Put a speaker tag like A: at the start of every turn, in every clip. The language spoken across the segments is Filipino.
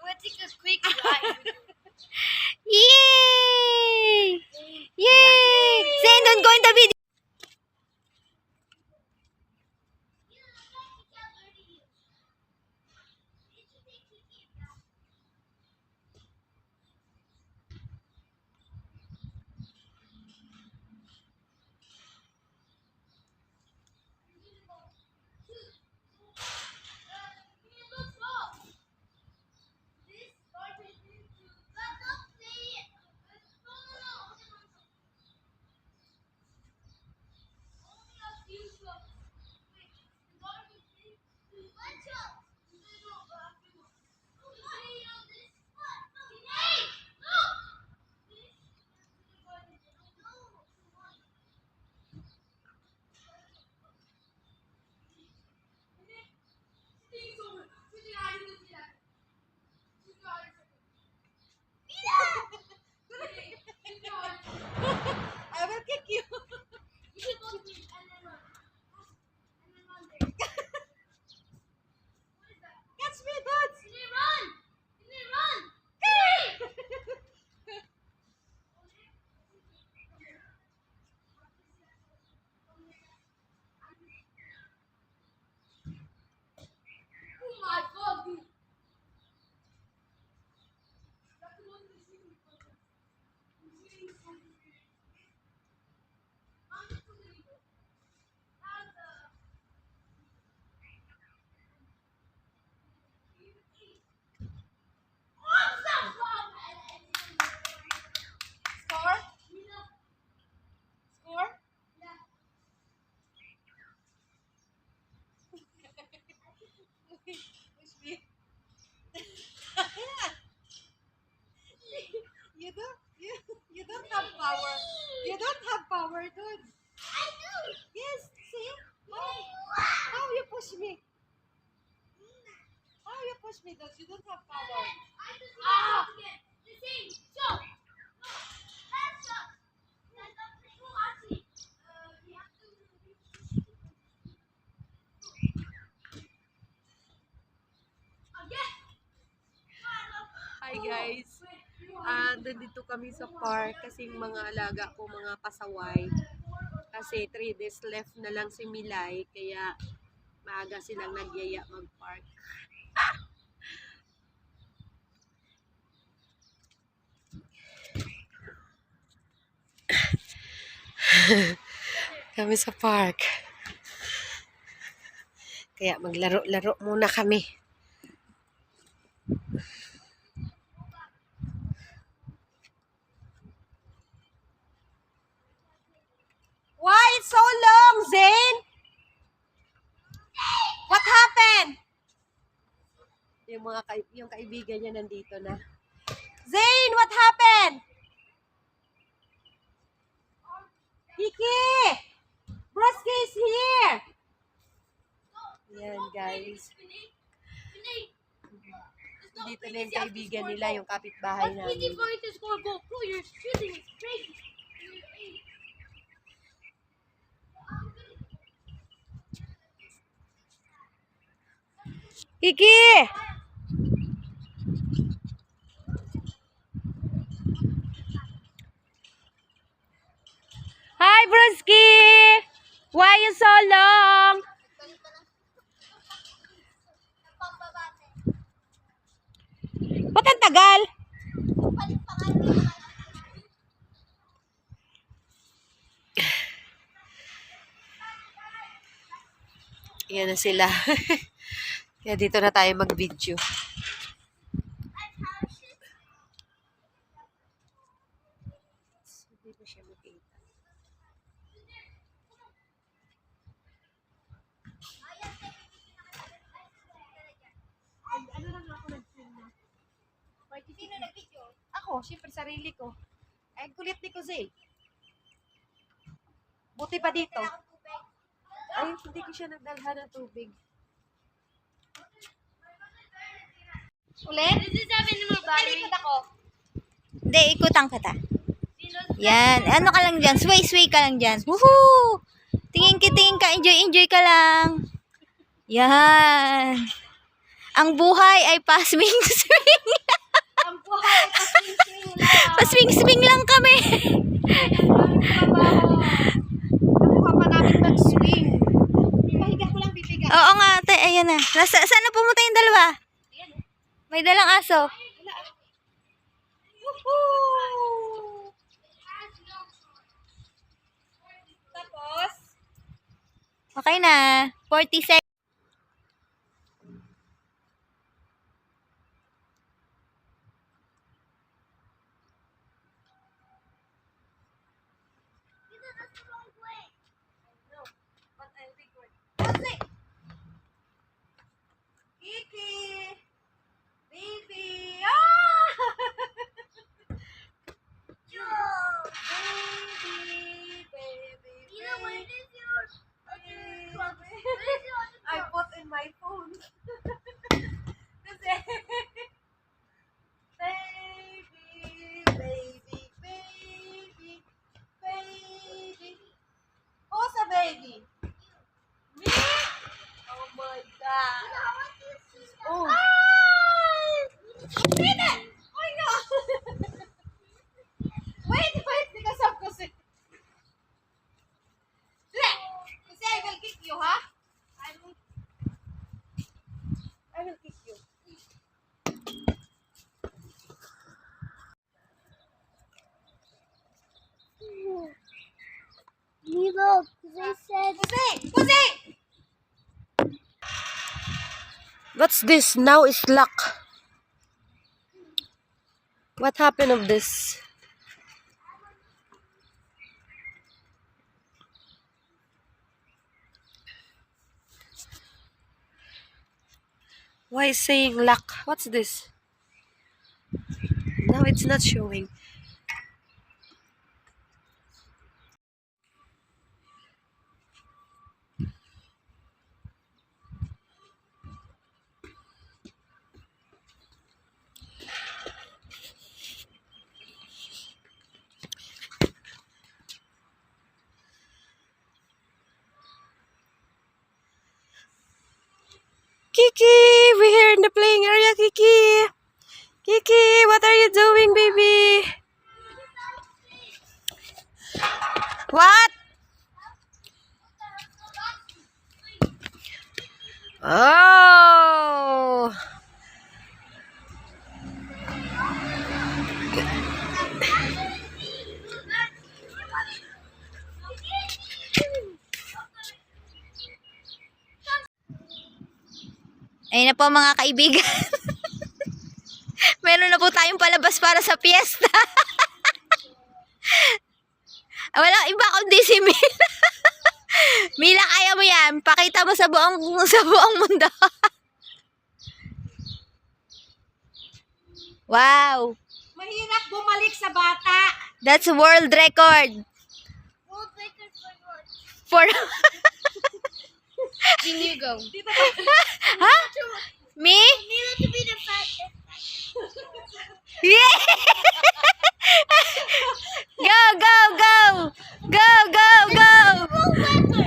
A: gonna take a quick ride.
B: Yay! Yay! Zane, don't go in the video.
A: I will kick you. You should go to me and then run. And then run there. What is that?
C: Catch me, Dad!
A: You need to run! You need to run! Oh my God, dude. That's the one who's shooting for us. He's shooting something. I'm just gonna leave it. That's awesome!
C: Score?
A: Yeah.
C: Score? Push me. You don't have power. You don't have power, dude.
A: I do!
C: Yes, see? How you push me? How you push me, dude? You don't have power.
A: I just want to again. The same. Jump. No. Hands up. Hands up. No, actually, we have to. Again.
C: Hi guys. Nandito kami sa park kasi yung mga alaga ko, mga pasaway. Kasi 3 days left na lang si Milay, kaya maaga silang nagyaya mag-park. Kami sa park. Kaya maglaro-laro muna kami. Why it's so long, Zane? What happened? Yung kaibigan niya nandito na. Zane, what happened? Kiki! Broski is here! Yan, guys. Dito na yung kaibigan nila, yung kapitbahay
A: What's
C: namin.
A: easy for you to score goal? Bro, you're shooting. It's crazy.
B: Kiki! Hi, Broski! Why you so long? Ba't ang tagal?
C: Yan na sila. Kaya dito na tayo mag-video. Hindi ko siya makita. Ano lang ako nag-film na?
A: Sino nag-video?
C: Ako, syempre sarili ko. Ay, kulit ni Kuzi. Buti pa dito. Ay, hindi ko siya nagdalhan ng tubig.
A: Ulit? Does this have any more battery?
C: ako.
B: Hindi, ikutan kita. Yan. Ano ka lang dyan? Sway ka lang dyan. Woohoo! Tingin ka. Enjoy ka lang. Yan. Ang buhay ay paswing-swing.
C: Ang buhay ay paswing-swing lang.
B: Paswing-swing lang kami.
C: Nakuha pa namin mag-swing. Pahiga ko lang bibiga.
B: Oo nga, ate. Ayan na. Saan na pumunta yung dalawa? May dalang aso.
C: Woohoo! Tapos,
B: Okay na. 40 seconds.
A: That's the wrong way.
C: no, but I record. Kasi, Kiki! Baby! Ah! Baby, baby,
A: Mila, where
C: baby.
A: is your other club? Where is your other
C: I
A: club?
C: put in my phone. Kasi, baby, baby, baby, baby. Who's a baby? Me? Oh my God.
A: Mila, I want to see that.
C: Oh.
A: Ay!
C: Wait! Oh my God. Wait, because of kasi. Kasi I will kick you, ha? I will kick you.
A: Mila, they said.
C: Pusi! What's this? Now is luck. What happened of this? Why is saying luck? What's this? Now it's not showing. Kiki, we're here in the playing area, Kiki. Kiki, what are you doing, baby? What? Oh.
B: Ayun na po mga kaibigan. Meron na po tayong palabas para sa piyesta. Wala iba kundi si Mila. Mila, kaya mo yan. Pakita mo sa buong mundo. Wow.
C: Mahirap bumalik sa bata.
B: That's world record.
A: World record for what?
B: For
C: Inigo.
B: Ha? Me?
A: Mila to be the fastest.
B: Yeah! Go, go, go! Go, go, go!
A: World record.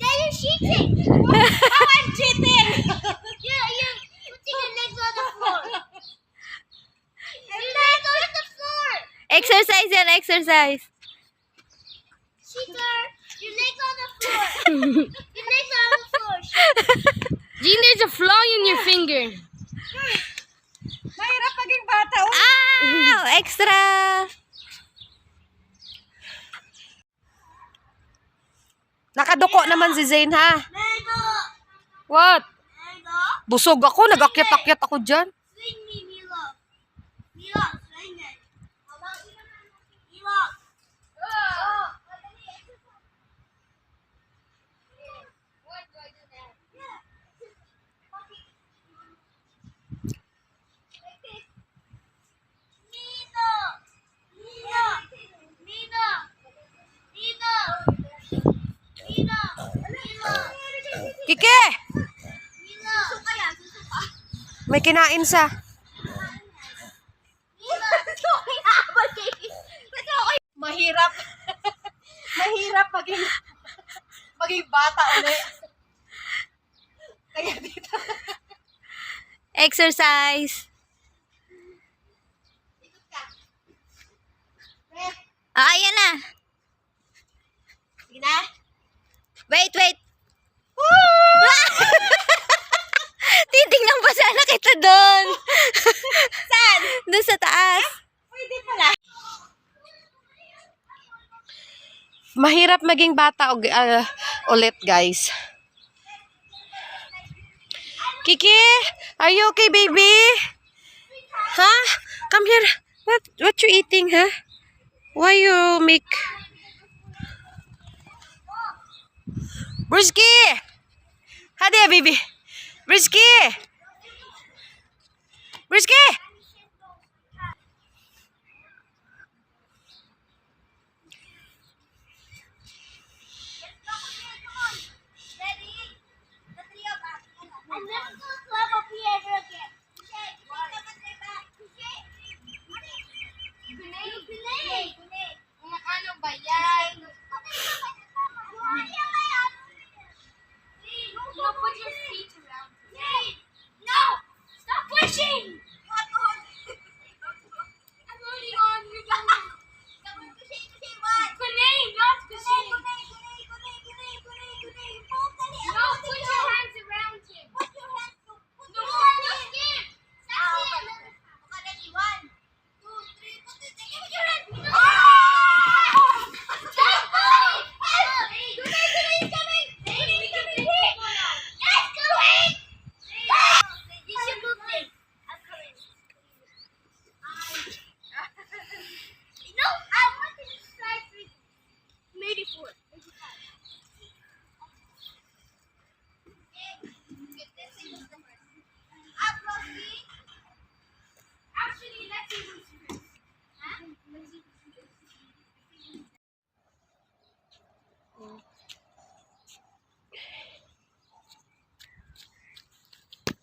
A: That is cheating.
C: How I'm cheating?
A: You're putting your legs on the floor. Your legs on the floor.
B: Exercise yan, exercise.
A: Cheater. Your legs on the floor. Your legs are on the floor. Cheater.
D: Gene, there's a fly in your finger.
C: Mahirap maging bata. Oh.
B: Ow! Extra!
C: Nakaduko naman si Zane, ha?
A: Lego.
C: What?
A: Lego.
C: Busog ako. Nag-akyat-akyat ako dyan.
A: Swing me, Mila. Mila, swing it. Mila. Oh. Why do I do that? Yeah. Like this. Mila. Mila. Mila. Mila. Mila. Mila.
C: Kike!
A: Mila. Suka yan. Suka.
C: May kinain sa.
A: Mila. Sorry, habol kayo.
C: Mahirap. Mahirap maging bata ulit. Kaya dito.
B: Exercise.
A: Ikot ka. Ref.
B: Ah, ayan na.
A: Sige na.
B: Wait. Titingnan pa sana kita doon.
A: Saan?
B: Doon sa taas.
A: Pwede pala.
C: Mahirap maging bata ulit, guys. Kiki, are you okay, baby? Huh? Come here. What you eating, huh? Why you make... Brisky! Hi there, baby. Brisky! Brisky!
A: Ready? The three of us. And let's go club up here again. Okay, Gunay. Ano ba yan? No, put your feet around. No! Stop pushing! I'm already on. You're done. Gunay, not pushing. No, put your hands around him. No, stop him. Stop him. Ready? 1, 2, 3. Give me your hand. No! Stop pulling. Gunay is coming. Gunay is coming. Yes, Gunay. You should move this. I'm coming. No, I want to try 3. Maybe 4. Maybe 5. Actually, let's see who's first. Huh? Let's see who's first.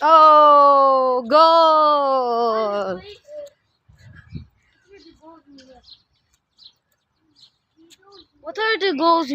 C: Oh, goal!
D: What are the goals?